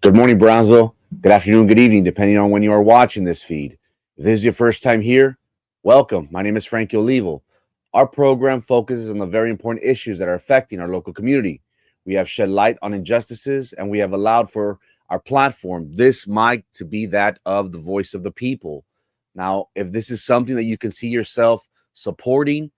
Good morning, Brownsville. Good afternoon, good evening, depending on when you are watching this feed. If this is your first time here, welcome. My name is Frankie Olivo. Our program focuses on the very important issues that are affecting our local community. We have shed light on injustices, and we have allowed for our platform, this mic, to be that of the voice of the people. Now, if this is something that you can see yourself supporting,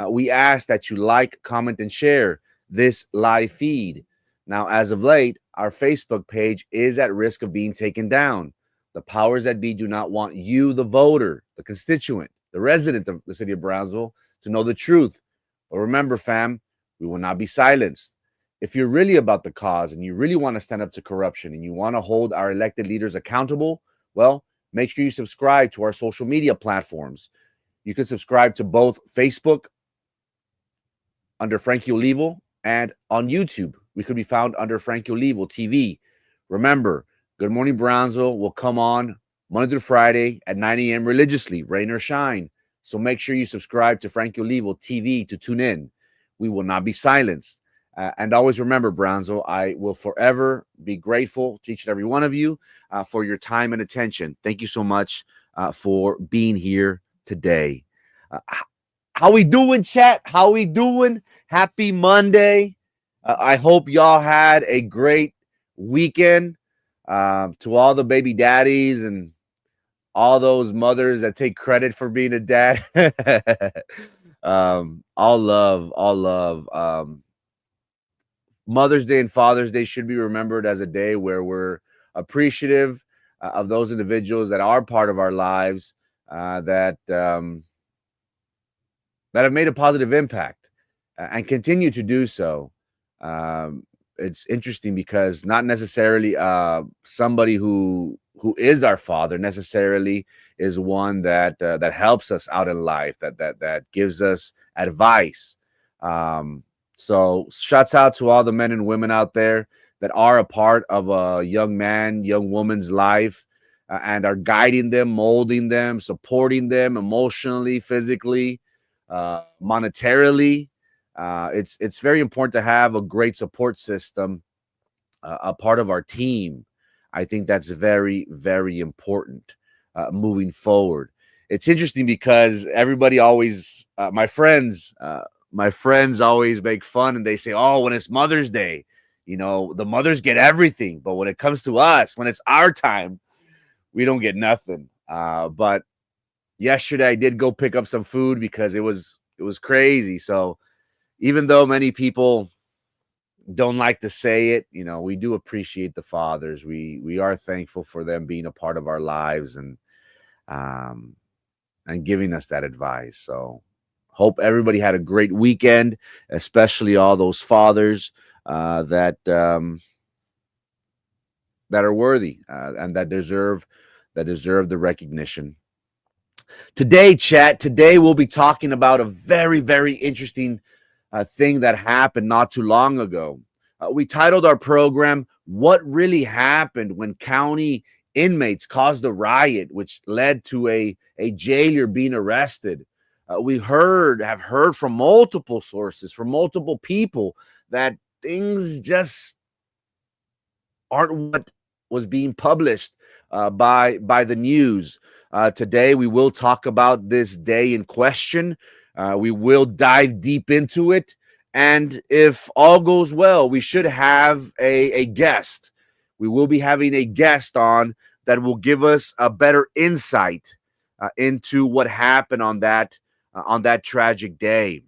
we ask that you like, comment, and share this live feed. Now, as of late, our Facebook page is at risk of being taken down. The powers that be do not want you, the voter, the constituent, the resident of the city of Brownsville, to know the truth. But remember, fam, we will not be silenced. If you're really about the cause and you really want to stand up to corruption and you want to hold our elected leaders accountable, well, make sure you subscribe to our social media platforms. You can subscribe to both Facebook under Frankie Olivo and on YouTube. We could be found under Frankie Olivo TV. Remember, Good Morning Brownsville will come on Monday through Friday at 9 a.m. religiously, rain or shine. So make sure you subscribe to Frankie Olivo TV to tune in. We will not be silenced. And always remember, Brownsville, I will forever be grateful to each and every one of you for your time and attention. Thank you so much for being here today. How we doing, chat? How we doing? Happy Monday. I hope y'all had a great weekend. To all the baby daddies and all those mothers that take credit for being a dad. All love. Mother's Day and Father's Day should be remembered as a day where we're appreciative of those individuals that are part of our lives that have made a positive impact and continue to do so. It's interesting because not necessarily somebody who is our father necessarily is one that helps us out in life, that gives us advice. So shouts out to all the men and women out there that are a part of a young man, young woman's life and are guiding them, molding them, supporting them emotionally, physically, monetarily. It's very important to have a great support system, a part of our team. I think that's very, very important moving forward. It's interesting because everybody always, my friends always make fun and they say, "Oh, when it's Mother's Day, the mothers get everything, but when it comes to us, when it's our time, we don't get nothing." But yesterday I did go pick up some food because it was crazy. So even though many people don't like to say it, we do appreciate the fathers. We are thankful for them being a part of our lives and giving us that advice. So hope everybody had a great weekend, especially all those fathers that are worthy and that deserve the recognition. Today, chat, we'll be talking about a very, very interesting thing that happened not too long ago. We titled our program, "What Really Happened When County Inmates Caused a Riot," which led to a jailer being arrested. We have heard from multiple sources, from multiple people, that things just aren't what was being published by the news. Today, we will talk about this day in question. We will dive deep into it. And if all goes well, we should have a guest. We will be having a guest on that will give us a better insight into what happened on that tragic day.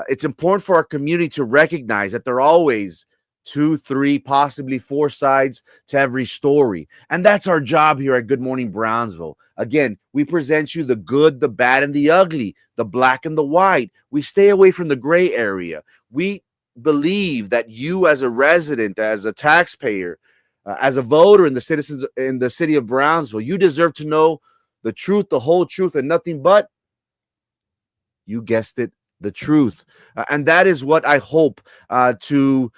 It's important for our community to recognize that there are always 2, 3, possibly 4 sides to every story. And that's our job here at Good Morning Brownsville. Again, we present you the good, the bad, and the ugly, the black and the white. We stay away from the gray area. We believe that you, as a resident, as a taxpayer, as a voter in the citizens in the city of Brownsville, you deserve to know the truth, the whole truth, and nothing but, you guessed it, the truth. And that is what I hope to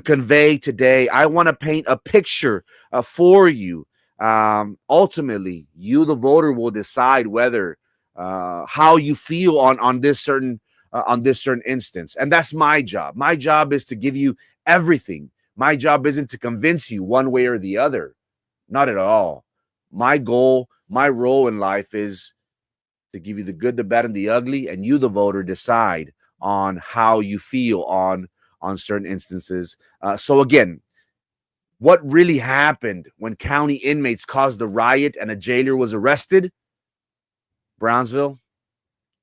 convey today. I want to paint a picture for you. Ultimately, you, the voter, will decide whether how you feel on this certain instance. And that's my job. My job is to give you everything. My job isn't to convince you one way or the other. Not at all. My goal, my role in life is to give you the good, the bad, and the ugly, and you, the voter, decide on how you feel on certain instances. So again, what really happened when county inmates caused the riot and a jailer was arrested? Brownsville,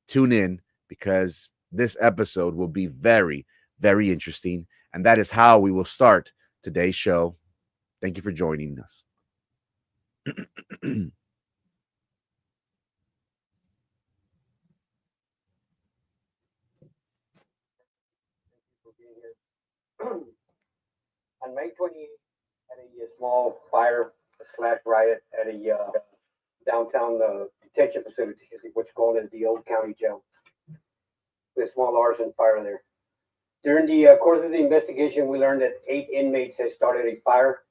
tune in because this episode will be very, very interesting. And that is how we will start today's show. Thank you for joining us. On May 28th, at a small fire slash riot at a downtown detention facility, which called as the old county jail. A small arson fire there. During the course of the investigation, we learned that 8 inmates had started a fire.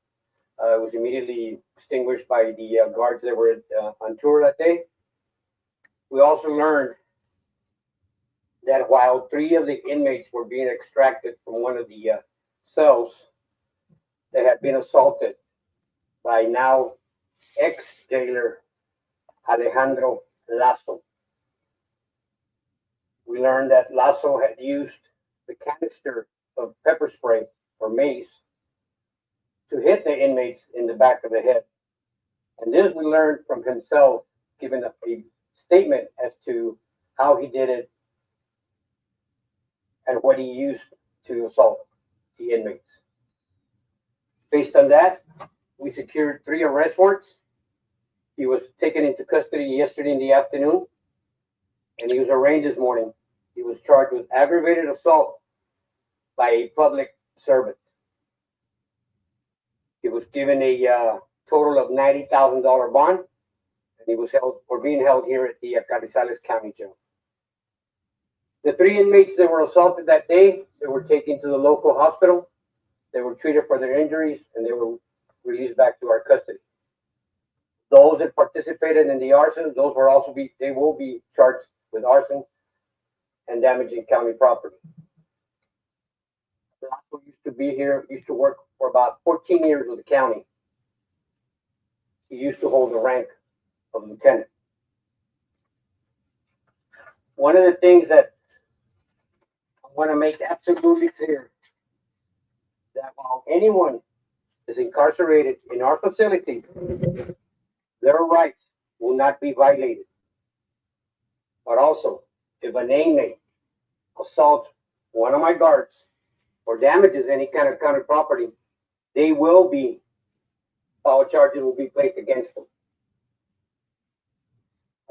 It was immediately extinguished by the guards that were on tour that day. We also learned that while 3 of the inmates were being extracted from one of the cells, they had been assaulted by now ex-jailer Alejandro Lasso. We learned that Lasso had used the canister of pepper spray or mace to hit the inmates in the back of the head. And this we learned from himself, giving a statement as to how he did it and what he used to assault the inmates. Based on that, we secured 3 arrest warrants. He was taken into custody yesterday in the afternoon, and he was arraigned this morning. He was charged with aggravated assault by a public servant. He was given a total of $90,000 bond, and he was being held here at the Carrizales County Jail. The 3 inmates that were assaulted that day, they were taken to the local hospital. They were treated for their injuries, and they were released back to our custody. Those that participated in the arson, they will be charged with arson and damaging county property. Lasso used to work for about 14 years with the county. He used to hold the rank of lieutenant. One of the things that I want to make absolutely clear, that while anyone is incarcerated in our facility, their rights will not be violated. But also, if an inmate assaults one of my guards or damages any kind of county property, power charges will be placed against them.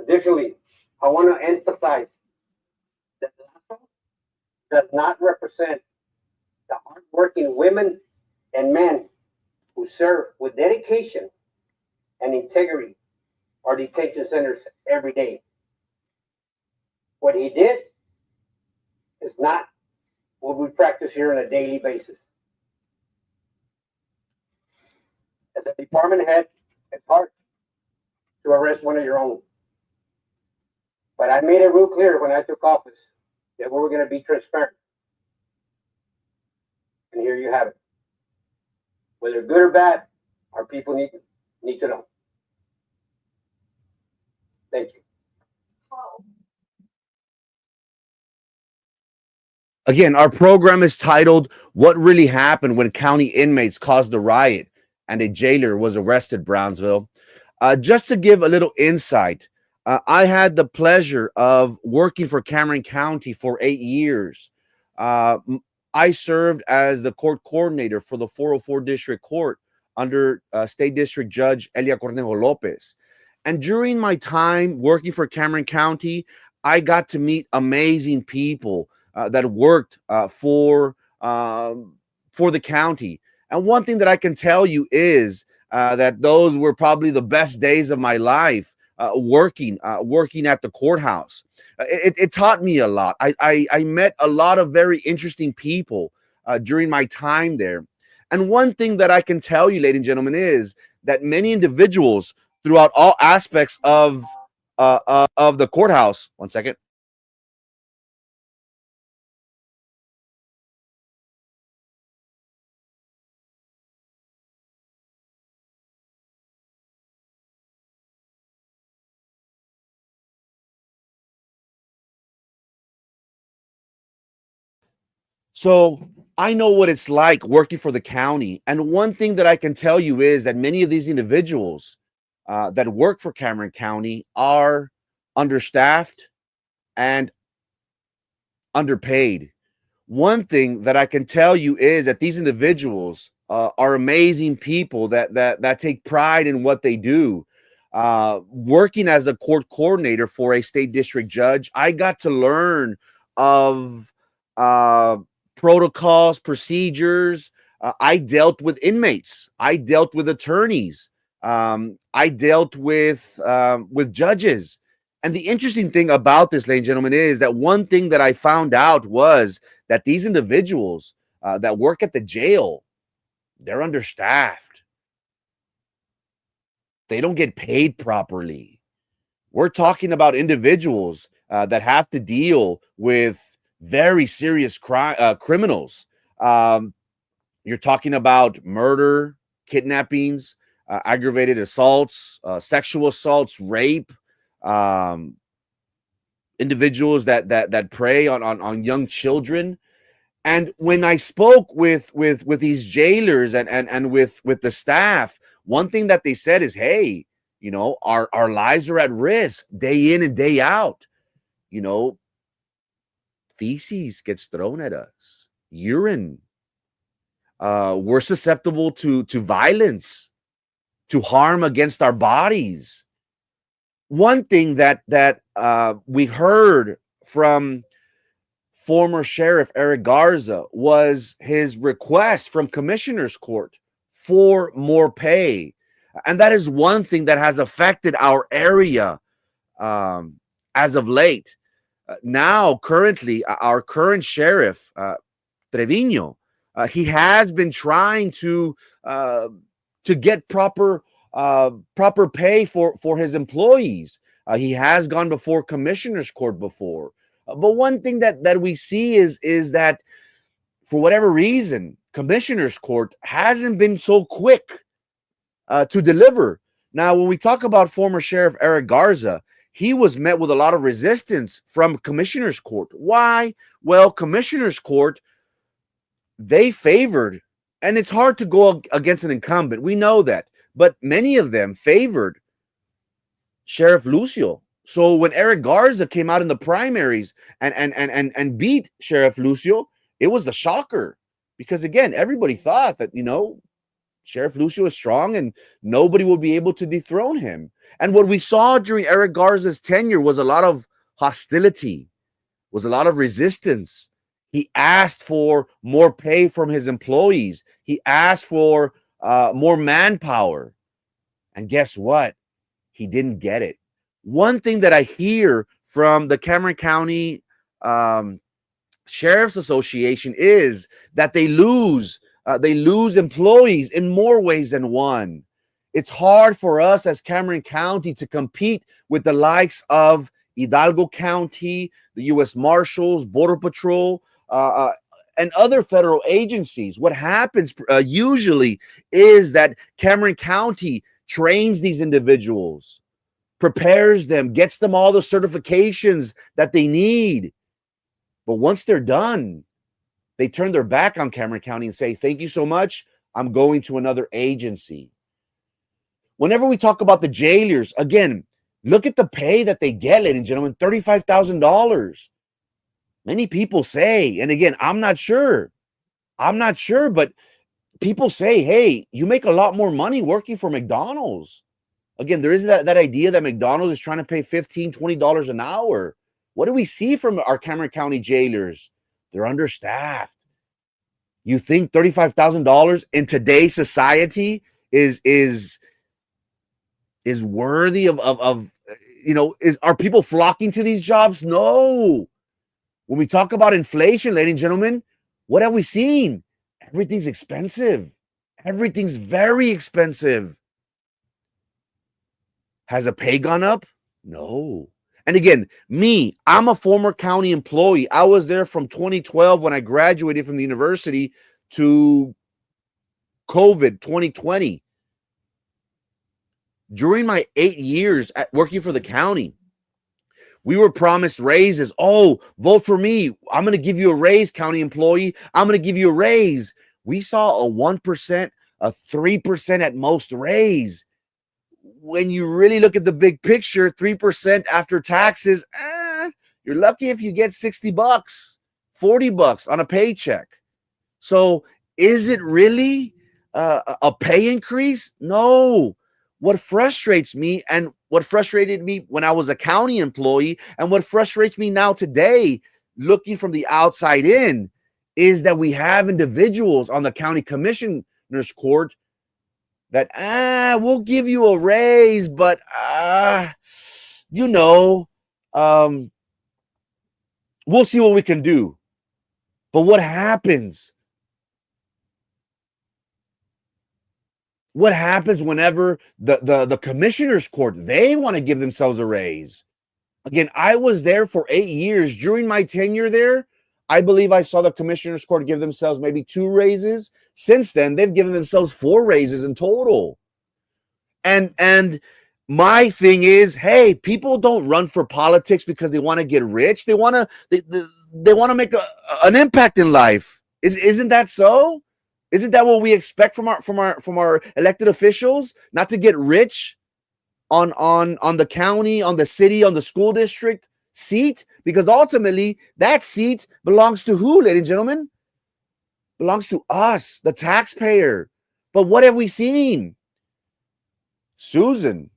Additionally, I want to emphasize that Lasso does not represent the hardworking women and men who serve with dedication and integrity our detention centers every day. What he did is not what we practice here on a daily basis. As a department head, it's hard to arrest one of your own. But I made it real clear when I took office that we were going to be transparent. And here you have it. Whether good or bad, our people need to know. Thank you. Again, our program is titled What Really Happened When County Inmates Caused a Riot and a Jailer Was Arrested, Brownsville. Just to give a little insight, I had the pleasure of working for Cameron County for 8 years. I served as the court coordinator for the 404 District Court under State District Judge Elia Cornejo Lopez. And during my time working for Cameron County, I got to meet amazing people that worked for the county. And one thing that I can tell you is that those were probably the best days of my life working at the courthouse. It taught me a lot. I met a lot of very interesting people during my time there. And one thing that I can tell you, ladies and gentlemen, is that many individuals throughout all aspects of the courthouse. One second. So I know what it's like working for the county. And one thing that I can tell you is that many of these individuals that work for Cameron County are understaffed and underpaid. One thing that I can tell you is that these individuals are amazing people that take pride in what they do. Working as a court coordinator for a state district judge, I got to learn of uh, protocols, procedures. I dealt with inmates. I dealt with attorneys. I dealt with judges. And the interesting thing about this, ladies and gentlemen, is that one thing that I found out was that these individuals that work at the jail, they're understaffed. They don't get paid properly. We're talking about individuals that have to deal with very serious criminals. Um, you're talking about murder, kidnappings, aggravated assaults, sexual assaults, rape, um, individuals that prey on young children. And when I spoke with these jailers and with the staff, one thing that they said is, hey, our lives are at risk day in and day out. You know, feces gets thrown at us, urine. We're susceptible to violence, to harm against our bodies. One thing that we heard from former Sheriff Eric Garza was his request from Commissioner's Court for more pay. And that is one thing that has affected our area as of late. Now, currently, our current sheriff, Trevino, he has been trying to get proper pay for his employees. He has gone before Commissioner's Court before. But one thing that we see is that for whatever reason, Commissioner's Court hasn't been so quick to deliver. Now, when we talk about former Sheriff Eric Garza, he was met with a lot of resistance from Commissioner's Court. Why? Well, Commissioner's Court, they favored, and it's hard to go against an incumbent. We know that. But many of them favored Sheriff Lucio. So when Eric Garza came out in the primaries and beat Sheriff Lucio, it was a shocker because again, everybody thought that Sheriff Lucio is strong and nobody will be able to dethrone him. And what we saw during Eric Garza's tenure was a lot of hostility, was a lot of resistance. He asked for more pay from his employees. He asked for more manpower. And guess what? He didn't get it. One thing that I hear from the Cameron County Sheriff's Association is that they lose employees in more ways than one. It's hard for us as Cameron County to compete with the likes of Hidalgo County, the U.S. Marshals, Border Patrol, and other federal agencies. What happens usually is that Cameron County trains these individuals, prepares them, gets them all the certifications that they need. But once they're done, they turn their back on Cameron County and say, thank you so much. I'm going to another agency. Whenever we talk about the jailers, again, look at the pay that they get, ladies and gentlemen, $35,000. Many people say, and again, I'm not sure, but people say, hey, you make a lot more money working for McDonald's. Again, there is that idea that McDonald's is trying to pay $15, $20 an hour. What do we see from our Cameron County jailers? They're understaffed. You think $35,000 in today's society is worthy of are people flocking to these jobs? No. When we talk about inflation, ladies and gentlemen, what have we seen? Everything's expensive. Everything's very expensive. Has the pay gone up? No. And again, I'm a former county employee. I was there from 2012 when I graduated from the university to COVID 2020. During my 8 years working for the county, We were promised raises. Oh, vote for me. I'm going to give you a raise, county employee. I'm going to give you a raise. We saw a 1%, a 3% at most raise. When you really look at the big picture, 3% after taxes, you're lucky if you get $60, $40 on a paycheck. So is it really a pay increase? No. What frustrates me, and what frustrated me when I was a county employee, and what frustrates me now today, looking from the outside in, is that we have individuals on the county commissioner's court that, we'll give you a raise, but, you know, we'll see what we can do. But what happens? What happens whenever the commissioner's court, they want to give themselves a raise? Again, I was there for 8 years. During my tenure there, I believe I saw the commissioner's court give themselves maybe 2 raises. Since then, they've given themselves 4 raises in total. And my thing is, hey, people don't run for politics because they want to get rich. They want to they want to make an impact in life. Isn't that so? Isn't that what we expect from our elected officials? Not to get rich on the county, on the city, on the school district seat, because ultimately that seat belongs to who, ladies and gentlemen? Belongs to us, the taxpayer. But what have we seen? Susan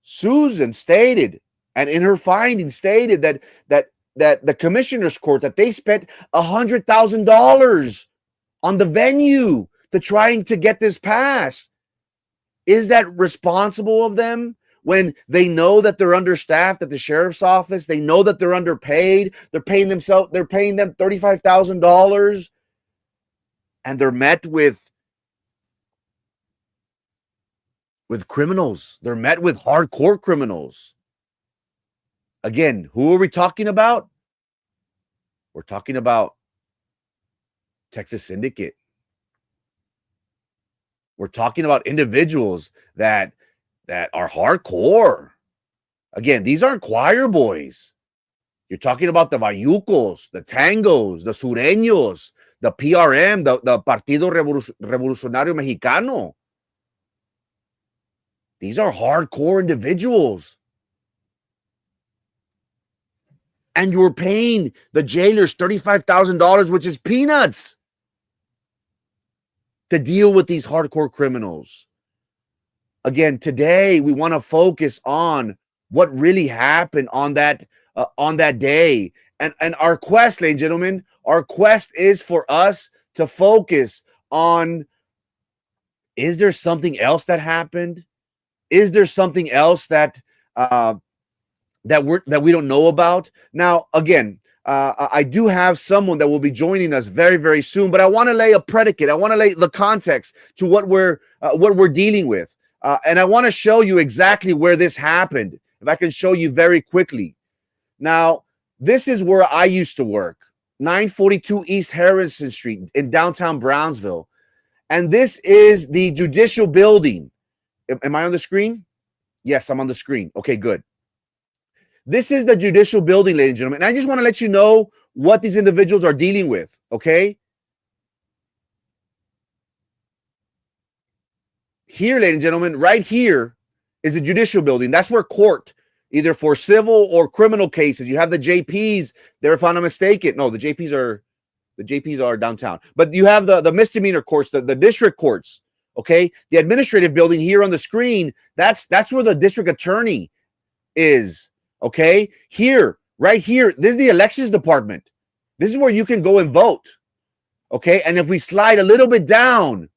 stated, and in her findings stated that the commissioner's court, that they spent $100,000 on the venue to trying to get this passed. Is that responsible of them when they know that they're understaffed at the sheriff's office? They know that they're underpaid. They're paying them $35,000, and they're met with criminals. They're met with hardcore criminals. Again, who are we talking about? We're talking about Texas Syndicate. We're talking about individuals that are hardcore. Again, these aren't choir boys. You're talking about the Bayucos, the Tangos, the Sureños, the PRM, the Partido Revolucionario Mexicano. These are hardcore individuals. And you're paying the jailers $35,000, which is peanuts, to deal with these hardcore criminals. Again, today we want to focus on what really happened on that day. And our quest, ladies and gentlemen, our quest is for us to focus on, is there something else that happened? Is there something else that we don't know about? Now, again, I do have someone that will be joining us very, very soon, but I want to lay a predicate. I want to lay the context to what we're dealing with, and I want to show you exactly where this happened. If I can show you very quickly. Now, this is where I used to work, 942 East Harrison Street in downtown Brownsville, and this is the judicial building. Am I on the screen? Yes, I'm on the screen. Okay, good. This is the judicial building, ladies and gentlemen. And I just want to let you know what these individuals are dealing with, okay? Here, ladies and gentlemen, right here is the judicial building. That's where court, either for civil or criminal cases, you have the JPs there, if I'm not mistaken. No, the JPs are downtown. But you have the misdemeanor courts, the district courts, okay? The administrative building here on the screen, that's where the district attorney is. Okay, here, right here, this is the elections department. This is where you can go and vote. Okay, and if we slide a little bit down,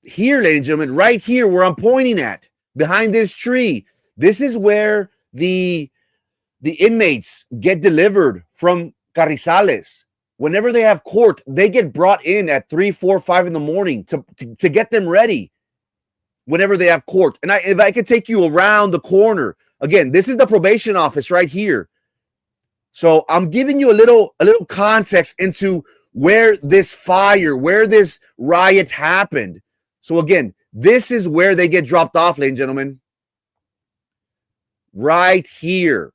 here, ladies and gentlemen, right here where I'm pointing at, behind this tree, this is where the inmates get delivered from Carrizales. Whenever they have court, they get brought in at 3, 4, 5 in the morning to get them ready. Whenever they have court. And if I could take you around the corner, again, this is the probation office right here. So I'm giving you a little context into where this riot happened. So again, this is where they get dropped off, ladies and gentlemen. right here.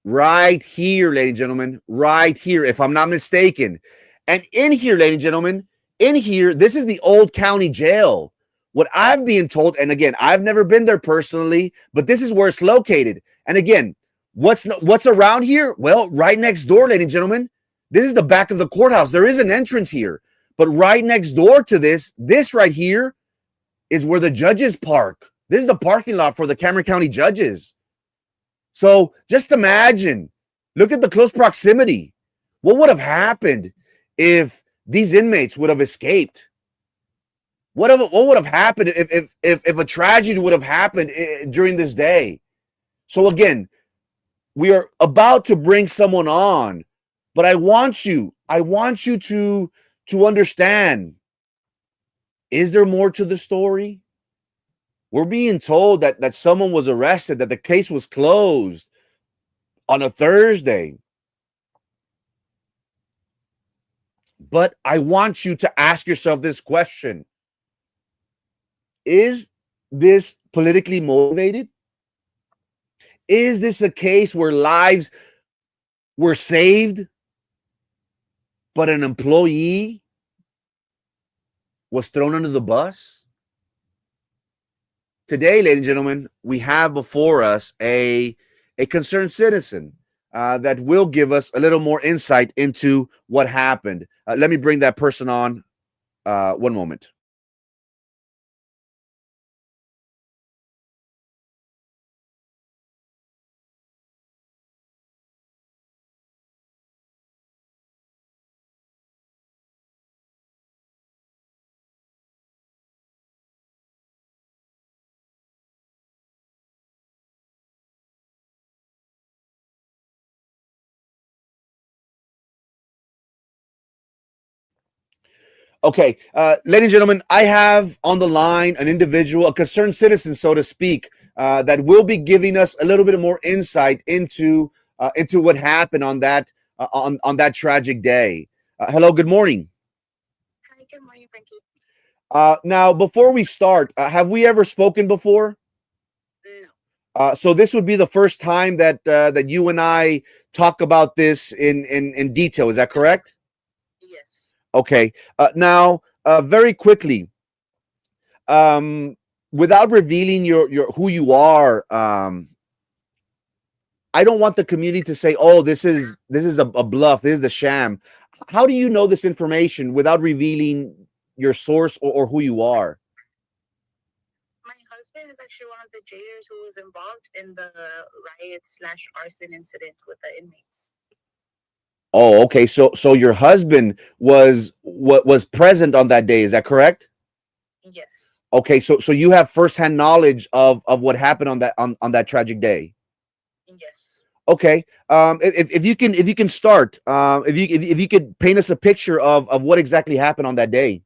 Right here, ladies and gentlemen. Right here, if I'm not mistaken. And in here, ladies and gentlemen, in here, this is the old county jail. What I'm being told, and again, I've never been there personally, but this is where it's located. And again, what's around here? Well, right next door, ladies and gentlemen, this is the back of the courthouse. There is an entrance here, but right next door to this right here is where the judges park. This is the parking lot for the Cameron County judges. So just imagine, look at the close proximity. What would have happened if these inmates would have escaped? What would have happened if a tragedy would have happened during this day? So again, we are about to bring someone on, but I want you to understand, is there more to the story? We're being told that someone was arrested, that the case was closed on a Thursday. But I want you to ask yourself this question. Is this politically motivated? Is this a case where lives were saved, but an employee was thrown under the bus? Today, ladies and gentlemen, we have before us a concerned citizen that will give us a little more insight into what happened. Let me bring that person on. One moment. Okay, ladies and gentlemen, I have on the line an individual, a concerned citizen, so to speak, that will be giving us a little bit more insight into what happened on that that tragic day. Hello, good morning. Hi, good morning, Frankie. Now, before we start, have we ever spoken before? No. So this would be the first time that you and I talk about this in detail. Is that correct? Yes. Okay. Now, very quickly, um, without revealing your who you are, I don't want the community to say, "Oh, this is a bluff. This is the sham." How do you know this information without revealing your source or who you are? My husband is actually one of the jailers who was involved in the riot/arson incident with the inmates. Oh, okay. So your husband was present on that day. Is that correct? Yes. Okay. So you have firsthand knowledge of what happened on that tragic day. Yes. Okay. If you can start, if you could paint us a picture of what exactly happened on that day.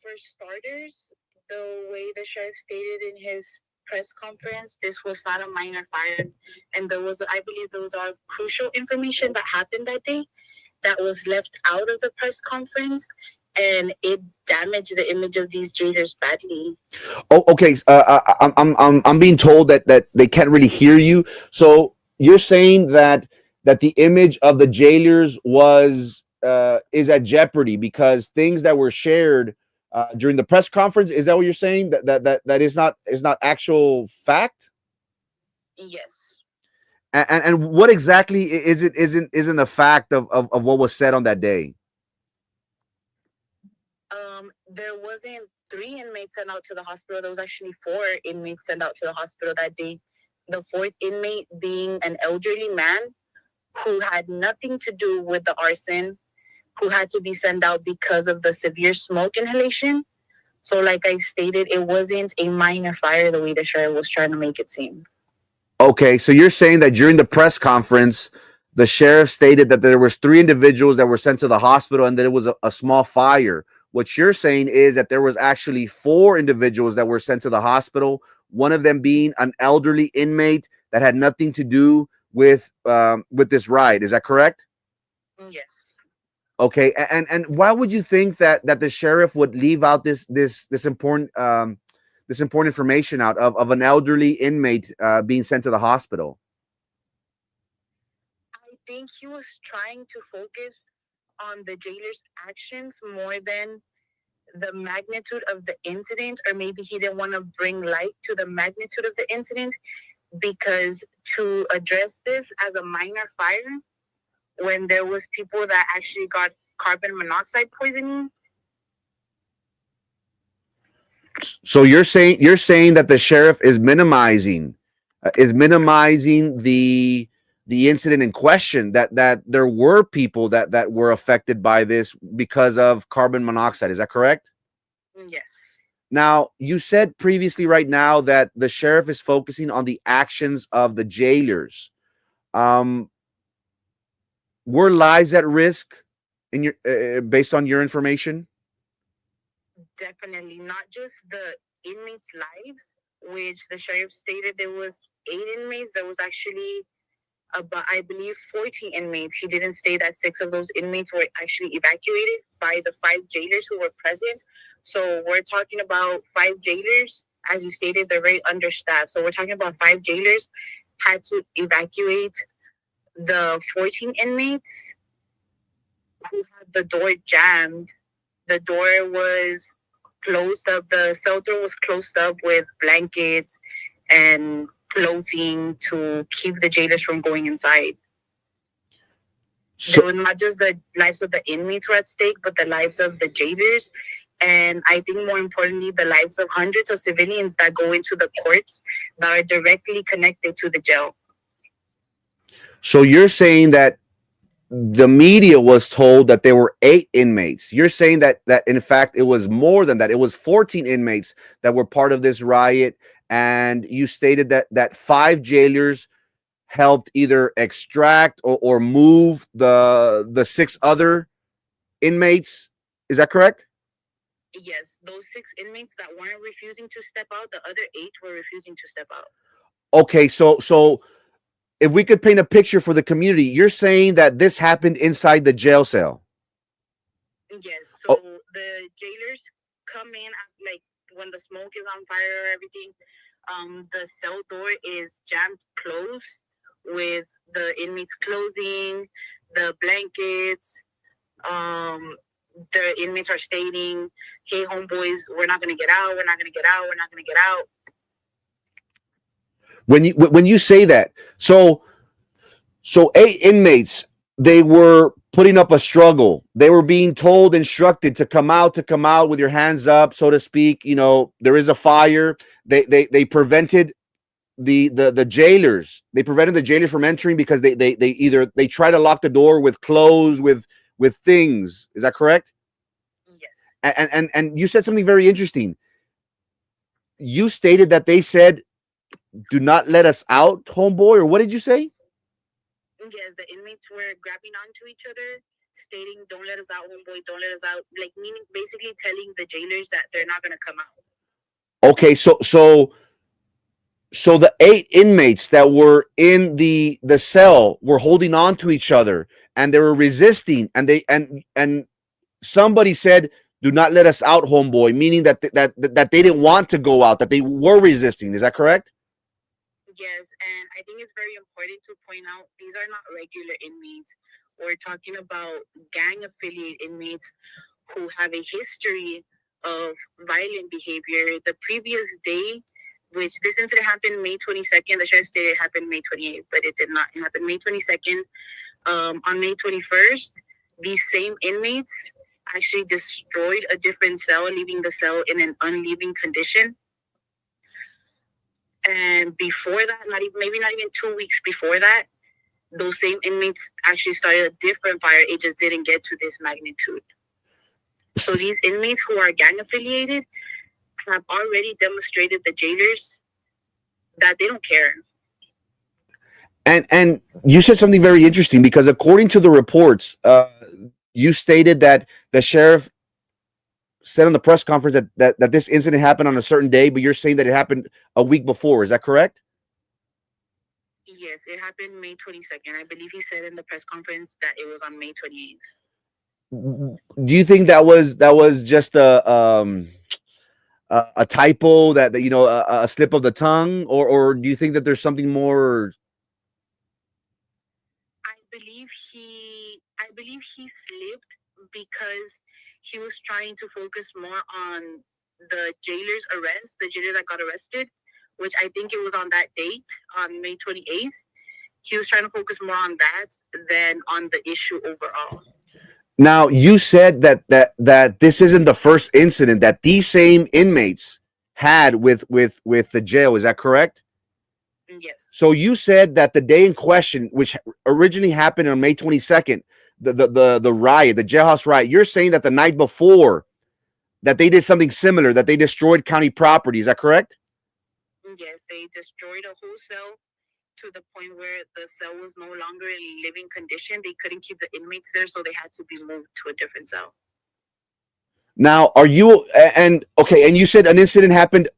For starters, the way the sheriff stated in his press conference, this was not a minor fire, and I believe, there was a lot of crucial information that happened that day that was left out of the press conference, and it damaged the image of these jailers badly. Oh, okay. I'm being told that they can't really hear you. So you're saying that the image of the jailers was is at jeopardy because things that were shared during the press conference. Is that what you're saying? That is not actual fact. Yes. And what exactly isn't a fact of what was said on that day? There wasn't 3 inmates sent out to the hospital. There was actually 4 inmates sent out to the hospital that day. The 4th inmate being an elderly man who had nothing to do with the arson, who had to be sent out because of the severe smoke inhalation. So, like I stated, it wasn't a minor fire the way the sheriff was trying to make it seem. Okay, so you're saying that during the press conference, the sheriff stated that there was 3 individuals that were sent to the hospital and that it was a small fire. What you're saying is that there was actually 4 individuals that were sent to the hospital, one of them being an elderly inmate that had nothing to do with this riot. Is that correct? Yes. Okay, and why would you think that the sheriff would leave out this important this important information out of an elderly inmate being sent to the hospital? I think he was trying to focus on the jailer's actions more than the magnitude of the incident, or maybe he didn't want to bring light to the magnitude of the incident, because to address this as a minor fire when there was people that actually got carbon monoxide poisoning. So you're saying that the sheriff is minimizing the incident in question, that there were people that were affected by this because of carbon monoxide. Is that correct? Yes. Now, you said previously right now that the sheriff is focusing on the actions of the jailers. Were lives at risk in your based on your information? Definitely not just the inmates' lives, which the sheriff stated there was 8 inmates. There was actually about, I believe, 14 inmates. He didn't say that 6 of those inmates were actually evacuated by the 5 jailers who were present. So we're talking about 5 jailers. As you stated, they're very understaffed. So we're talking about 5 jailers had to evacuate the 14 inmates who had the door jammed. The door was closed up. The cell door was closed up with blankets and clothing to keep the jailers from going inside. So, There was not just the lives of the inmates were at stake, but the lives of the jailers. And I think more importantly, the lives of hundreds of civilians that go into the courts that are directly connected to the jail. so you're saying that the media was told that there were 8 inmates. You're saying that in fact it was more than that. It was 14 inmates that were part of this riot, and you stated that 5 jailers helped either extract or move the 6 other inmates. Is that correct? Yes, those 6 inmates that weren't refusing to step out, the other 8 were refusing to step out. Okay, so if we could paint a picture for the community, you're saying that this happened inside the jail cell. Yes, Oh. so the jailers come in at, like, when the smoke is on fire or everything. The cell door is jammed closed with the inmates' clothing, the blankets. The inmates are stating, "Hey, homeboys, we're not gonna get out. We're not gonna get out. We're not gonna get out." When you say that, so 8 inmates, they were putting up a struggle. They were being told, instructed to come out with your hands up, so to speak. You know, there is a fire. They prevented the jailers. They prevented the jailers from entering because they either they try to lock the door with clothes, with things. Is that correct? Yes. And you said something very interesting. You stated that they said, "Do not let us out, homeboy," or what did you say? Yes, the inmates were grabbing onto each other, stating, "Don't let us out, homeboy, don't let us out." Like, meaning basically telling the jailers that they're not going to come out. Okay, so the 8 inmates that were in the cell were holding on to each other, and they were resisting, and and somebody said, "Do not let us out, homeboy," meaning that they didn't want to go out, that they were resisting. Is that correct? Yes, and I think it's very important to point out these are not regular inmates. We're talking about gang affiliate inmates who have a history of violent behavior. The previous day, which this incident happened May 22nd, the sheriff stated it happened May 28th, but it did not. It happened May 22nd. On May 21st, these same inmates actually destroyed a different cell, leaving the cell in an unliving condition. And before that, maybe not even 2 weeks before that, those same inmates actually started a different fire. It just didn't get to this magnitude. So these inmates who are gang affiliated have already demonstrated the jailers that they don't care. And you said something very interesting, because according to the reports, you stated that the sheriff said on the press conference that this incident happened on a certain day, but you're saying that it happened a week before. Is that correct? Yes, it happened May 22nd. I believe he said in the press conference that it was on May 28th. Do you think that was just a typo that you know a slip of the tongue, or do you think that there's something more? I believe he slipped because he was trying to focus more on the jailer's arrest, the jailer that got arrested, which I think it was on that date on May 28th. He was trying to focus more on that than on the issue overall. Now you said that this isn't the first incident that these same inmates had with the jail. Is that correct? Yes. So you said that the day in question, which originally happened on May 22nd, the riot, the jailhouse riot, you're saying that the night before that they did something similar, that they destroyed county property. Is that correct? Yes, they destroyed a whole cell to the point where the cell was no longer in living condition. They couldn't keep the inmates there, so they had to be moved to a different cell. Now, are you and okay? And you said an incident happened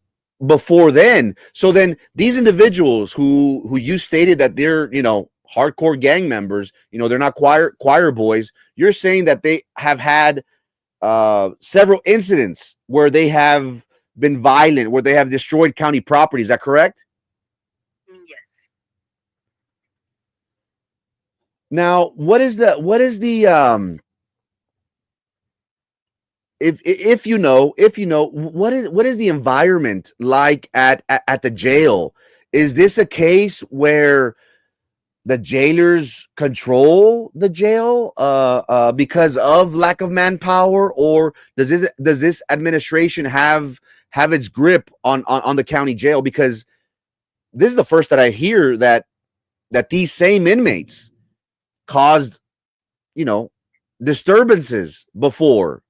before then. So then, these individuals who you stated that they're hardcore gang members, they're not choir boys. You're saying that they have had several incidents where they have been violent, where they have destroyed county property. Is that correct? Yes. Now, what is the if you know what is the environment like at the jail? Is this a case where the jailers control the jail because of lack of manpower, or does this administration have its grip on the county jail? Because this is the first that I hear that these same inmates caused disturbances before.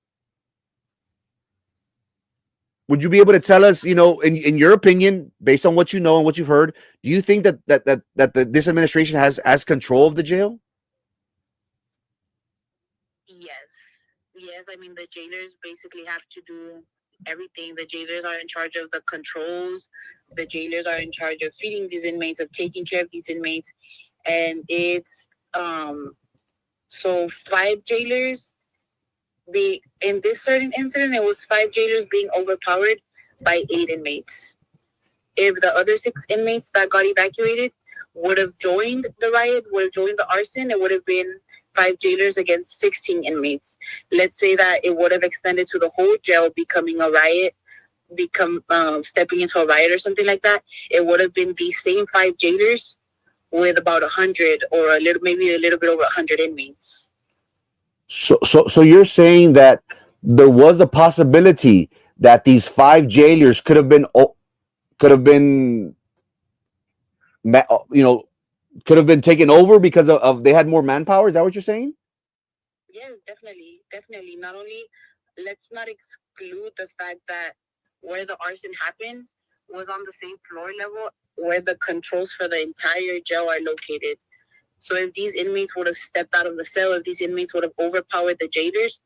Would you be able to tell us, in your opinion, based on what you know and what you've heard, do you think this administration has control of the jail? Yes. I mean, the jailers basically have to do everything. The jailers are in charge of the controls. The jailers are in charge of feeding these inmates, of taking care of these inmates, and it's so 5 jailers. In this certain incident, it was 5 jailers being overpowered by 8 inmates. If the other 6 inmates that got evacuated would have joined the riot, would have joined the arson, it would have been 5 jailers against 16 inmates. Let's say that it would have extended to the whole jail becoming a riot, stepping into a riot or something like that. It would have been these same 5 jailers with about 100 or maybe a little bit over 100 inmates. So you're saying that there was a possibility that these 5 jailers could have been taken over because of they had more manpower. Is that what you're saying? Yes, definitely. Not only, let's not exclude the fact that where the arson happened was on the same floor level where the controls for the entire jail are located. So if these inmates would have stepped out of the cell, if these inmates would have overpowered the jailers,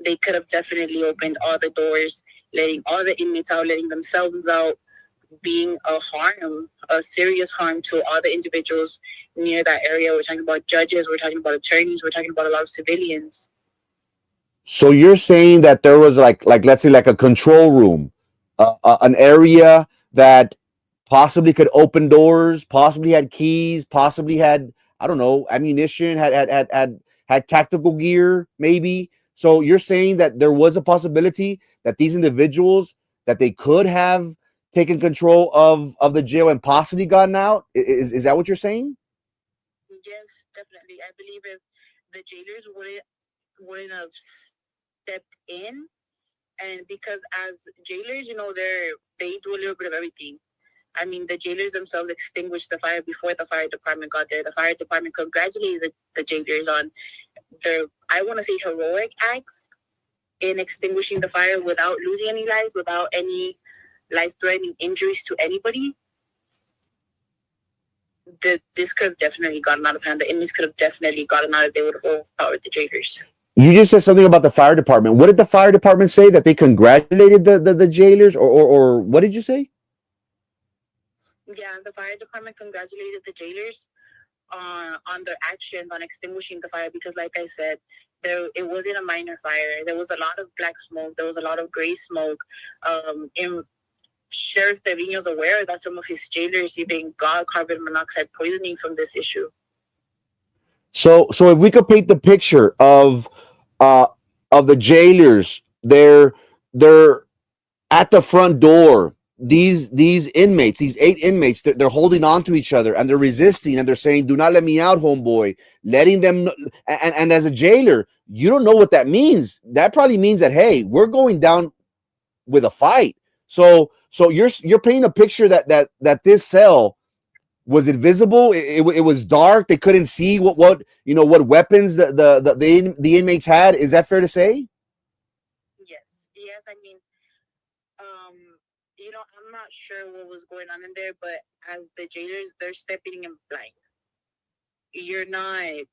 they could have definitely opened all the doors, letting all the inmates out, letting themselves out, being a serious harm to all the individuals near that area. We're talking about judges, we're talking about attorneys, we're talking about a lot of civilians. So you're saying that there was like let's say like a control room, an area that possibly could open doors, possibly had keys, possibly had, I don't know, ammunition, had tactical gear, maybe. So you're saying that there was a possibility that these individuals that they could have taken control of the jail and possibly gotten out. Is that what you're saying? Yes, definitely. I believe if the jailers wouldn't have stepped in, and because as jailers, they do a little bit of everything. I mean, the jailers themselves extinguished the fire before the fire department got there. The fire department congratulated the jailers on their, I want to say, heroic acts in extinguishing the fire without losing any lives, without any life-threatening injuries to anybody. This could have definitely gotten out of hand. The inmates could have definitely gotten out if they would have overpowered the jailers. You just said something about the fire department. What did the fire department say? That they congratulated the jailers, or what did you say? Yeah, the fire department congratulated the jailers on their actions on extinguishing the fire, because like I said, it wasn't a minor fire. There was a lot of black smoke. There was a lot of gray smoke. And Sheriff Trevino's aware that some of his jailers even got carbon monoxide poisoning from this issue. So if we could paint the picture uh of the jailers, they're at the front door. These inmates, these 8 inmates, they're holding on to each other and they're resisting and they're saying, "Do not let me out, homeboy." Letting them and as a jailer, you don't know what that means. That probably means that, hey, we're going down with a fight. So you're painting a picture that this cell, was it visible? It was dark. They couldn't see what what weapons the inmates had. Is that fair to say? Yes. I mean, um, I'm not sure what was going on in there, but as the jailers, they're stepping in blind. You're not.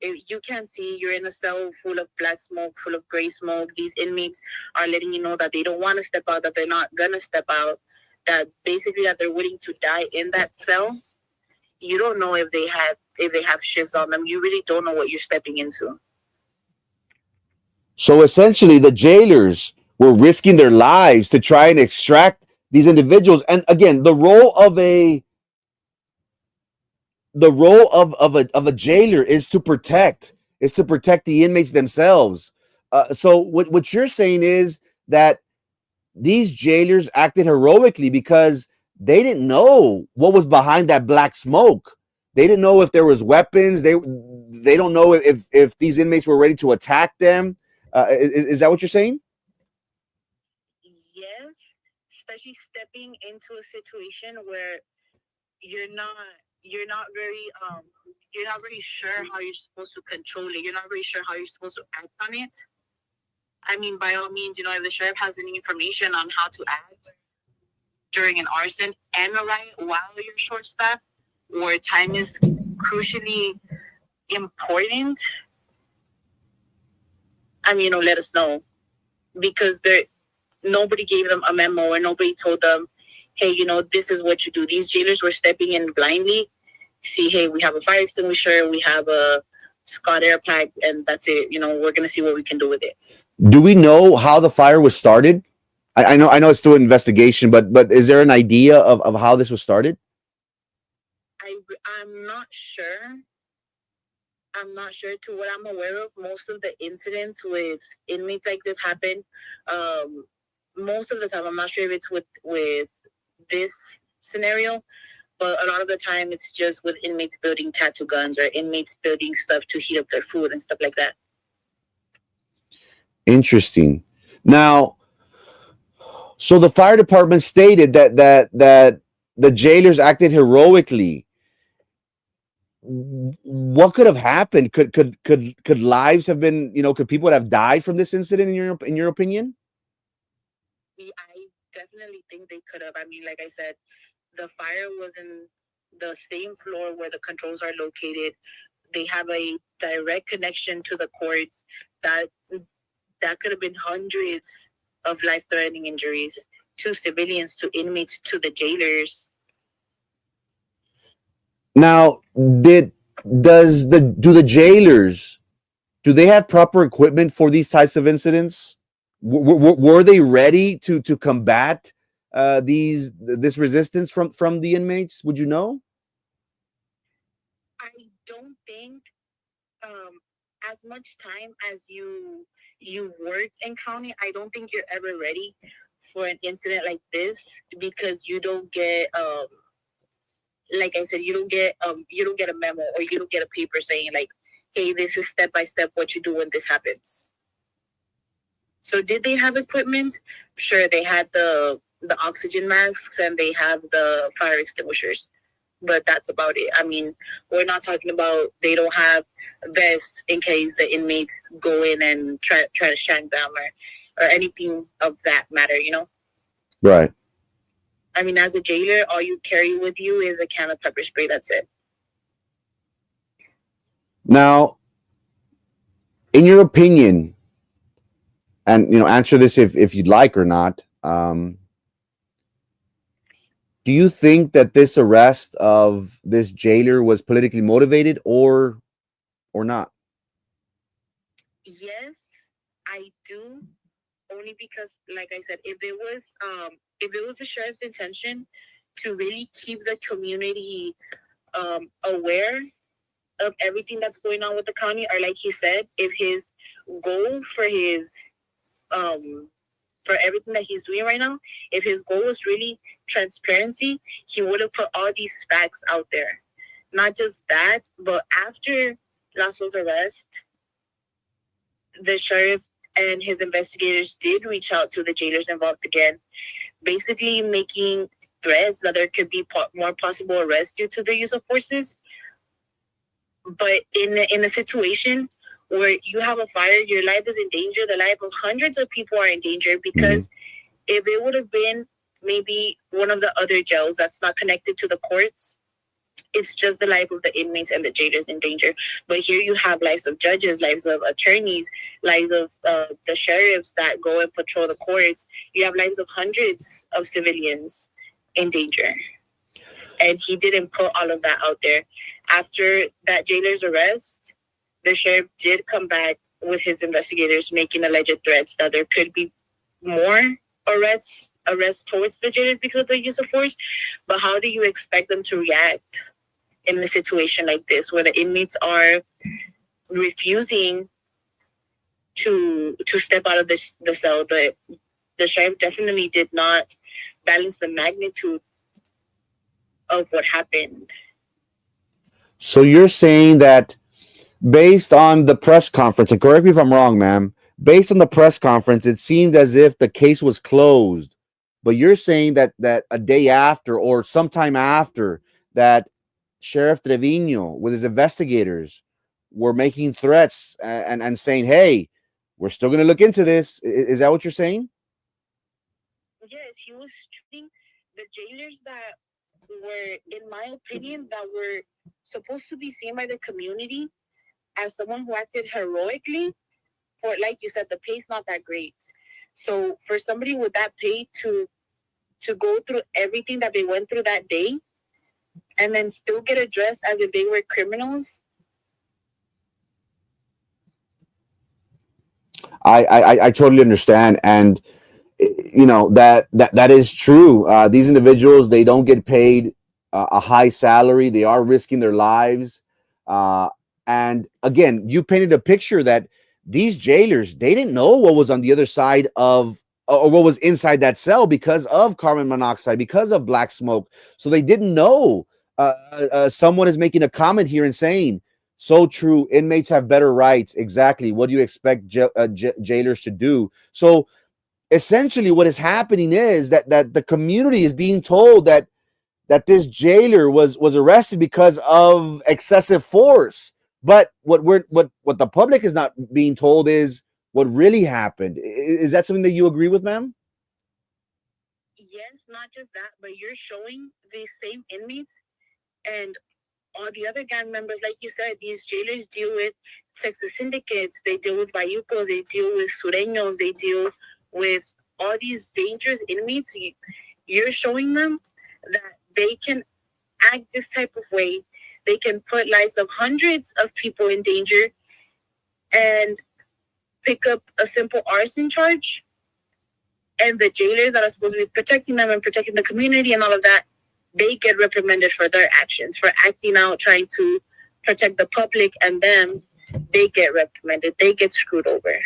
You can't see. You're in a cell full of black smoke, full of gray smoke. These inmates are letting you know that they don't want to step out, that they're not gonna step out, that basically that they're willing to die in that cell. You don't know if they have shifts on them. You really don't know what you're stepping into. So essentially, the jailers were risking their lives to try and extract these individuals. And again, the role of a jailer is to protect the inmates themselves. So what you're saying is that these jailers acted heroically because they didn't know what was behind that black smoke. They didn't know if there was weapons. They don't know if these inmates were ready to attack them. Is that what you're saying? Yes, especially stepping into a situation where you're not you're not very you're not very sure how you're supposed to control it. You're not very sure how you're supposed to act on it. I mean, by all means, if the sheriff has any information on how to act during an arson and a riot while you're short staffed, or time is crucially important, I mean, let us know, because nobody gave them a memo or nobody told them, hey, this is what you do. These jailers were stepping in blindly. See, hey, we have a fire extinguisher, we have a Scott air pipe, and that's it. We're gonna see what we can do with it. Do we know how the fire was started? I know it's through an investigation, but is there an idea of how this was started? I'm not sure. I'm not sure. To what I'm aware of, most of the incidents with inmates like this happen. Most of the time, I'm not sure if it's with this scenario, but a lot of the time it's just with inmates building tattoo guns or inmates building stuff to heat up their food and stuff like that. Interesting. Now, so the fire department stated that the jailers acted heroically. What could have happened? Could lives have been, could people have died from this incident in your opinion? I definitely think they could have. I mean, like I said, the fire was in the same floor where the controls are located. They have a direct connection to the courts. That could have been hundreds of life-threatening injuries to civilians, to inmates, to the jailers. Now, do the jailers, do they have proper equipment for these types of incidents? Were they ready to combat this resistance from the inmates? Would you know? I don't think as much time as you've worked in county, I don't think you're ever ready for an incident like this, because you don't get like I said, you don't get a memo or you don't get a paper saying like, hey, this is step by step what you do when this happens. So did they have equipment? Sure, they had the oxygen masks and they have the fire extinguishers, but that's about it. I mean, we're not talking about they don't have vests in case the inmates go in and try to shank them or anything of that matter, Right. I mean, as a jailer, all you carry with you is a can of pepper spray. That's it. Now, in your opinion, and answer this if you'd like or not, do you think that this arrest of this jailer was politically motivated or not? Yes, I do. Only because, like I said, if it was the sheriff's intention to really keep the community aware of everything that's going on with the county, or like he said, if his goal um for everything that he's doing right now, if his goal was really transparency, he would have put all these facts out there. Not just that, but after Lasso's arrest, the sheriff and his investigators did reach out to the jailers involved again, basically making threats that there could be more possible arrests due to the use of forces. But in a situation where you have a fire, your life is in danger, the life of hundreds of people are in danger, because if it would have been maybe one of the other jails that's not connected to the courts, it's just the life of the inmates and the jailers in danger. But here you have lives of judges, lives of attorneys, lives of the sheriffs that go and patrol the courts. You have lives of hundreds of civilians in danger. And he didn't put all of that out there. After that jailer's arrest, the sheriff did come back with his investigators making alleged threats that there could be more arrests towards the jailers because of the use of force. But how do you expect them to react in a situation like this, where the inmates are refusing to step out of the cell? The sheriff definitely did not balance the magnitude of what happened. So you're saying that based on the press conference, and correct me if I'm wrong, ma'am, based on the press conference, it seemed as if the case was closed. But you're saying that a day after or sometime after that, Sheriff Trevino with his investigators were making threats and saying, "Hey, we're still going to look into this." Is that what you're saying? Yes, he was treating the jailers that were, in my opinion, that were supposed to be seen by the community as someone who acted heroically. For, like you said, the pay's not that great. So for somebody with that pay to go through everything that they went through that day and then still get addressed as if they were criminals. I totally understand, and that is true. These individuals, they don't get paid a high salary. They are risking their lives, uh, and again, you painted a picture that these jailers, they didn't know what was on the other side of, or what was inside that cell, because of carbon monoxide, because of black smoke. So they didn't know. Someone is making a comment here and saying, "So true. Inmates have better rights." Exactly. What do you expect jailers to do? So essentially what is happening is that the community is being told that this jailer was arrested because of excessive force. But what the public is not being told is what really happened. Is that something that you agree with, ma'am? Yes, not just that, but you're showing these same inmates and all the other gang members. Like you said, these jailers deal with Texas syndicates, they deal with Bayucos, they deal with Sureños, they deal with all these dangerous inmates. You're showing them that they can act this type of way. They can put lives of hundreds of people in danger and pick up a simple arson charge. And the jailers that are supposed to be protecting them and protecting the community and all of that, they get reprimanded for their actions, for acting out, trying to protect the public and them. They get reprimanded. They get screwed over.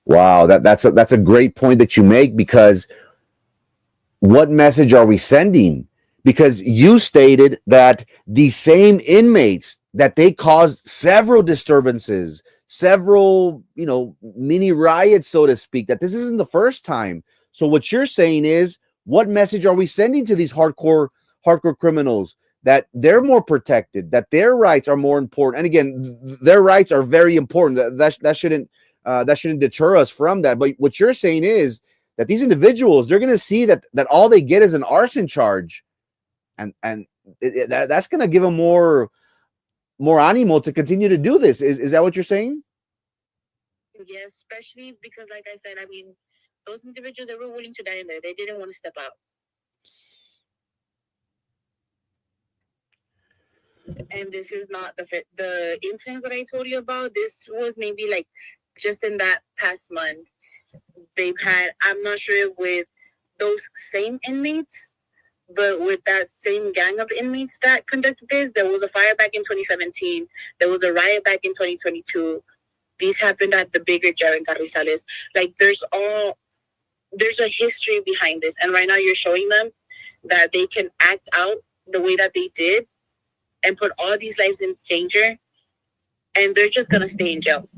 Wow, that's a great point that you make, because what message are we sending? Because you stated that the same inmates, that they caused several disturbances, several, mini riots, so to speak, that this isn't the first time. So what you're saying is, what message are we sending to these hardcore criminals, that they're more protected, that their rights are more important? And again, their rights are very important. That shouldn't deter us from that. But what you're saying is that these individuals, they're going to see that all they get is an arson charge, and that's going to give them more animal to continue to do this. Is that what you're saying? Yes, especially because, like I said, I mean, those individuals, they were willing to die in there. They didn't want to step out. And this is not the incidents that I told you about. This was maybe like just in that past month, they've had, I'm not sure if with those same inmates, but with that same gang of inmates that conducted this, there was a fire back in 2017. There was a riot back in 2022. These happened at the bigger jail in Carrizales. Like there's a history behind this. And right now you're showing them that they can act out the way that they did and put all these lives in danger, and they're just going to stay in jail.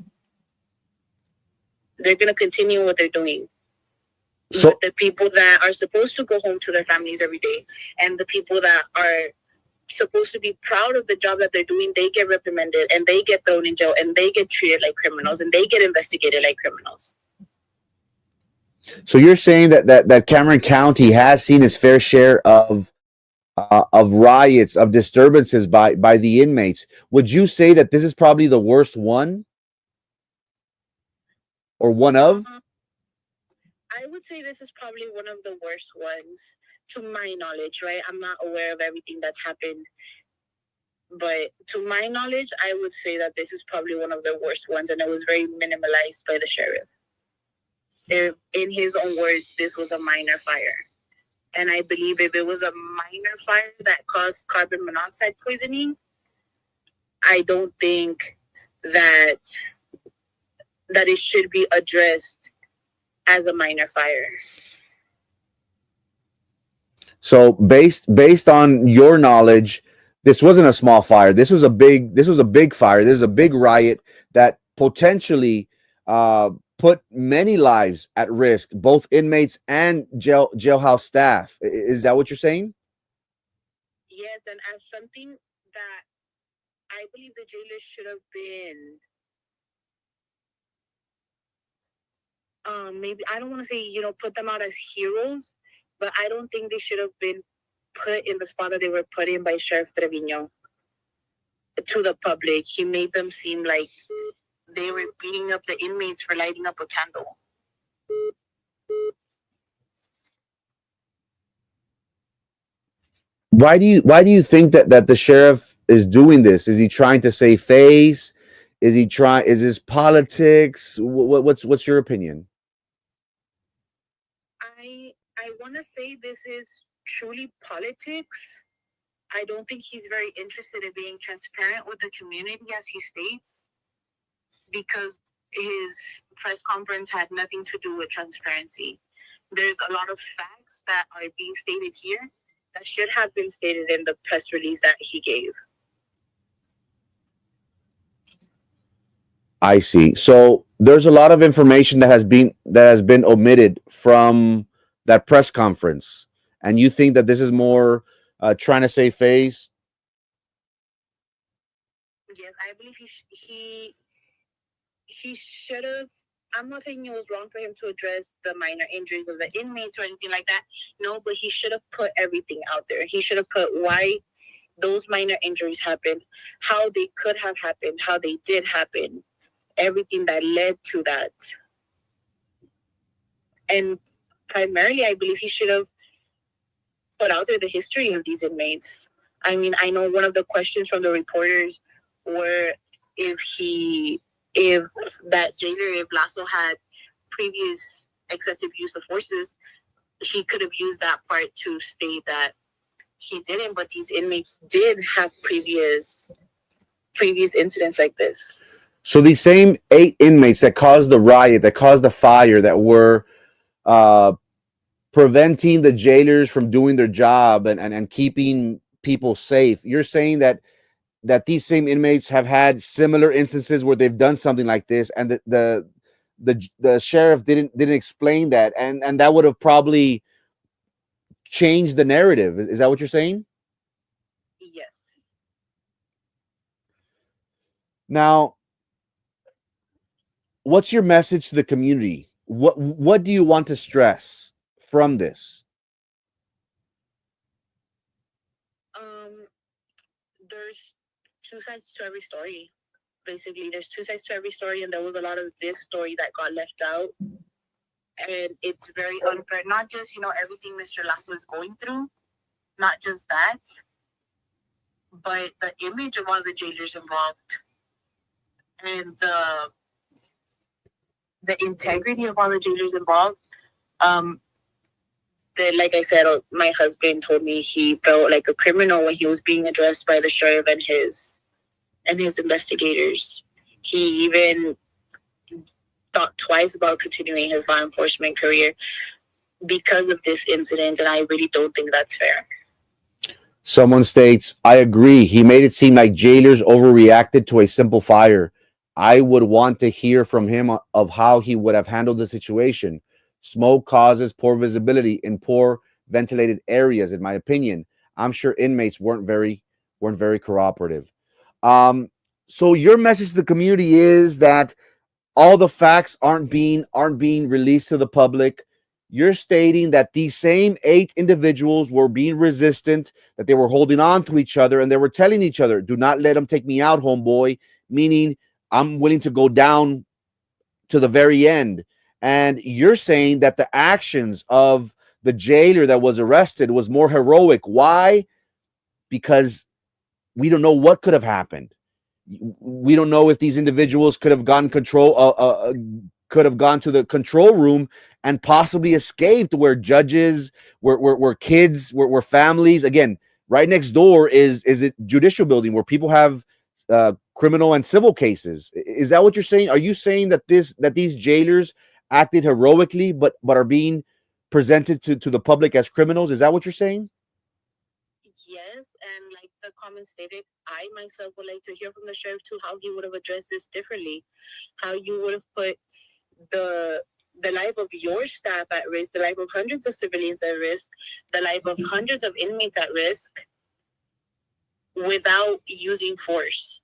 They're going to continue what they're doing. So but the people that are supposed to go home to their families every day, and the people that are supposed to be proud of the job that they're doing, they get reprimanded and they get thrown in jail and they get treated like criminals and they get investigated like criminals. So you're saying that Cameron County has seen its fair share of riots, of disturbances by the inmates. Would you say that this is probably the worst one, or one of? I would say this is probably one of the worst ones, to my knowledge. Right, I'm not aware of everything that's happened, but to my knowledge, I would say that this is probably one of the worst ones, and it was very minimalized by the sheriff. In his own words, this was a minor fire. And I believe if it was a minor fire that caused carbon monoxide poisoning, I don't think that it should be addressed as a minor fire. So based on your knowledge, this wasn't a small fire. This was a big fire. This is a big riot that potentially put many lives at risk, both inmates and jailhouse staff. Is that what you're saying? Yes, and as something that I believe the jailers should have been, maybe, I don't want to say, put them out as heroes, but I don't think they should have been put in the spot that they were put in by Sheriff Trevino to the public. He made them seem like they were beating up the inmates for lighting up a candle. Why do you think that the sheriff is doing this? Is he trying to save face? Is this politics? What's your opinion? I want to say this is truly politics. I don't think he's very interested in being transparent with the community, as he states, because his press conference had nothing to do with transparency. There's a lot of facts that are being stated here that should have been stated in the press release that he gave. I see. So there's a lot of information that has been omitted from that press conference, and you think that this is more trying to save face? Yes, I believe he should have. I'm not saying it was wrong for him to address the minor injuries of the inmates or anything like that. No, but he should have put everything out there. He should have put why those minor injuries happened, how they could have happened, how they did happen, everything that led to that. And primarily, I believe he should have put out there the history of these inmates. I mean, I know one of the questions from the reporters were if that jailer, if Lasso had previous excessive use of forces, he could have used that part to state that he didn't, but these inmates did have previous incidents like this. So these same 8 inmates that caused the riot, that caused the fire, that were preventing the jailers from doing their job and keeping people safe, you're saying that these same inmates have had similar instances where they've done something like this, and the sheriff didn't explain that, and that would have probably changed the narrative. Is that what you're saying? Yes. Now, what's your message to the community? What do you want to stress from this? There's 2 sides to every story. Basically, there's 2 sides to every story, and there was a lot of this story that got left out. And it's very unfair. Not just, everything Mr. Lasso is going through, not just that, but the image of all the jailers involved and the integrity of all the jailers involved. Like I said, my husband told me he felt like a criminal when he was being addressed by the sheriff and his investigators. He even thought twice about continuing his law enforcement career because of this incident, and I really don't think that's fair. Someone states, I agree. He made it seem like jailers overreacted to a simple fire. I would want to hear from him of how he would have handled the situation. Smoke causes poor visibility in poor ventilated areas, in my opinion. I'm sure inmates weren't very cooperative. So your message to the community is that all the facts aren't being released to the public. You're stating that these same 8 individuals were being resistant, that they were holding on to each other, and they were telling each other, do not let them take me out, homeboy, meaning I'm willing to go down to the very end. And you're saying that the actions of the jailer that was arrested was more heroic. Why? Because we don't know what could have happened. We don't know if these individuals could have gone could have gone to the control room and possibly escaped, where judges, where kids, where families. Again, right next door is it judicial building where people have criminal and civil cases. Is that what you're saying? Are you saying that these jailers acted heroically, but are being presented to the public as criminals? Is that what you're saying? Yes, and like the comment stated, I myself would like to hear from the sheriff too how he would have addressed this differently, how you would have put the life of your staff at risk, the life of hundreds of civilians at risk, the life of hundreds of inmates at risk, without using force,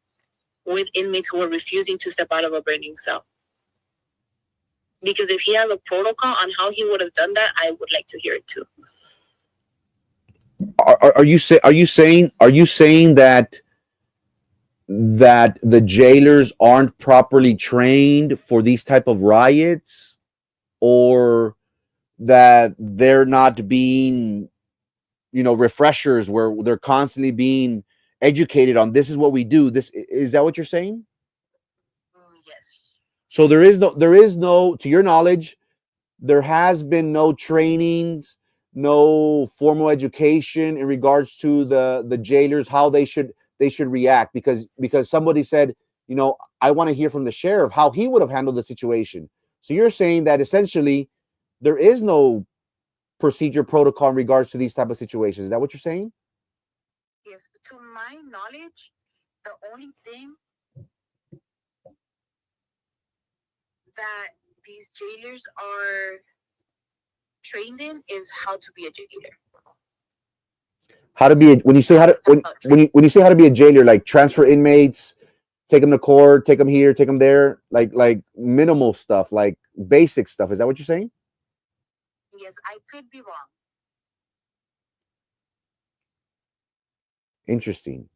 with inmates who are refusing to step out of a burning cell. Because if he has a protocol on how he would have done that, I would like to hear it too. Are you saying that the jailers aren't properly trained for these type of riots, or that they're not being, refreshers where they're constantly being educated on this is what we do? This is that what you're saying? Yes. So there is no, to your knowledge, there has been no trainings, no formal education in regards to the jailers, how they should react, because somebody said, I want to hear from the sheriff how he would have handled the situation. So you're saying that essentially there is no procedure protocol in regards to these type of situations. Is that what you're saying? Yes, to my knowledge, the only thing that these jailers are trained in is how to be a jailer. How to be when you say how to when you say how to be a jailer, like transfer inmates, take them to court, take them here, take them there, like minimal stuff, like basic stuff. Is that what you're saying? Yes, I could be wrong. Interesting.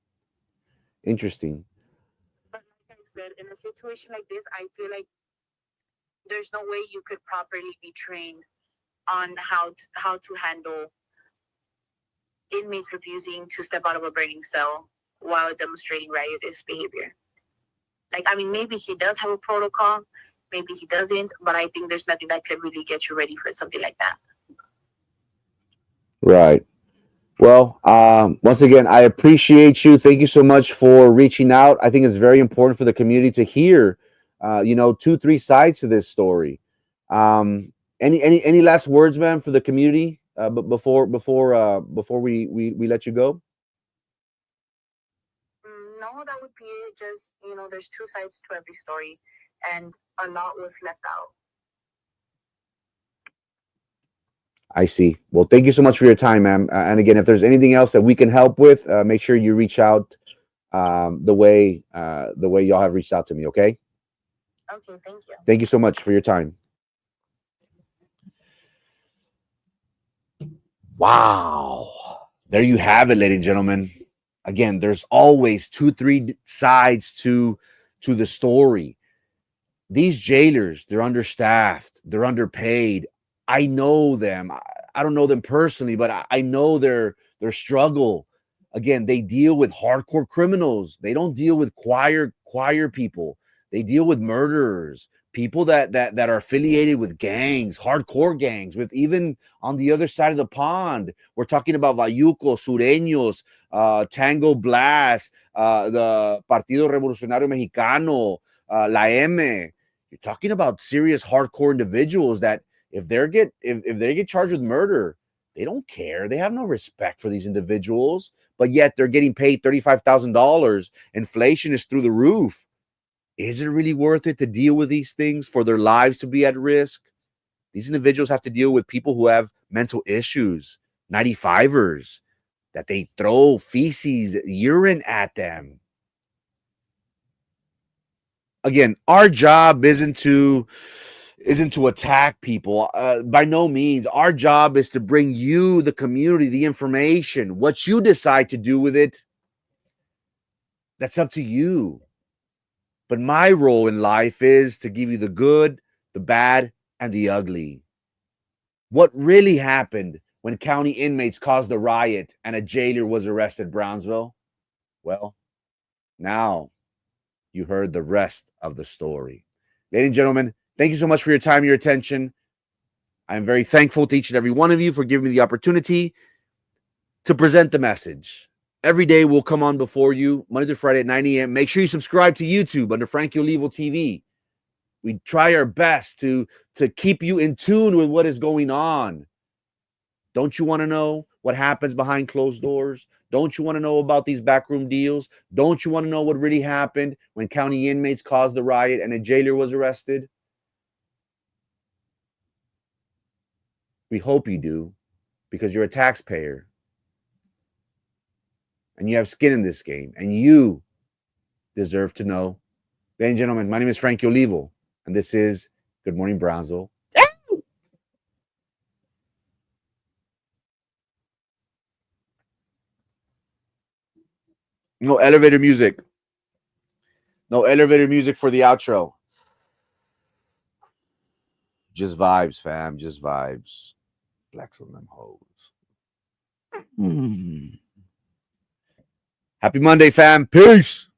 But like I said, in a situation like this, I feel like there's no way you could properly be trained on how to handle inmates refusing to step out of a burning cell while demonstrating riotous behavior. Like, I mean, maybe he does have a protocol, maybe he doesn't, but I think there's nothing that could really get you ready for something like that. Right. Well, once again, I appreciate you. Thank you so much for reaching out. I think it's very important for the community to hear, 2-3 sides to this story. Any last words, ma'am, for the community, but before we let you go? No, that would be it. Just, there's 2 sides to every story, and a lot was left out. I see. Well, thank you so much for your time, ma'am. And again, if there's anything else that we can help with, make sure you reach out the way y'all have reached out to me. Okay. Okay. Thank you. Thank you so much for your time. Wow. There you have it, ladies and gentlemen. Again, there's always 2-3 sides to the story. These jailers, they're understaffed, they're underpaid. I know them. I don't know them personally, but I know their struggle. Again, they deal with hardcore criminals. They don't deal with choir people. They deal with murderers, people that are affiliated with gangs, hardcore gangs, with even on the other side of the pond. We're talking about Bayuco, Sureños, Tango Blast, the Partido Revolucionario Mexicano, La M. You're talking about serious hardcore individuals that if they get charged with murder, they don't care. They have no respect for these individuals, but yet they're getting paid $35,000. Inflation is through the roof. Is it really worth it to deal with these things for their lives to be at risk? These individuals have to deal with people who have mental issues, 95ers, that they throw feces, urine at them. Again, our job isn't to attack people. By no means. Our job is to bring you, the community, the information. What you decide to do with it, that's up to you. But my role in life is to give you the good, the bad, and the ugly. What really happened when county inmates caused a riot and a jailer was arrested in Brownsville? Well, now you heard the rest of the story. Ladies and gentlemen, thank you so much for your time and your attention. I'm very thankful to each and every one of you for giving me the opportunity to present the message. Every day we'll come on before you, Monday through Friday at 9 a.m. Make sure you subscribe to YouTube under Frankie Olivo TV. We try our best to keep you in tune with what is going on. Don't you want to know what happens behind closed doors? Don't you want to know about these backroom deals? Don't you want to know what really happened when county inmates caused the riot and a jailer was arrested? We hope you do, because you're a taxpayer and you have skin in this game and you deserve to know. Ladies and gentlemen, my name is Frankie Olivo and this is Good Morning Brownsville. No elevator music. No elevator music for the outro. Just vibes, fam. Just vibes. Flex on them hoes. Happy Monday, fam. Peace.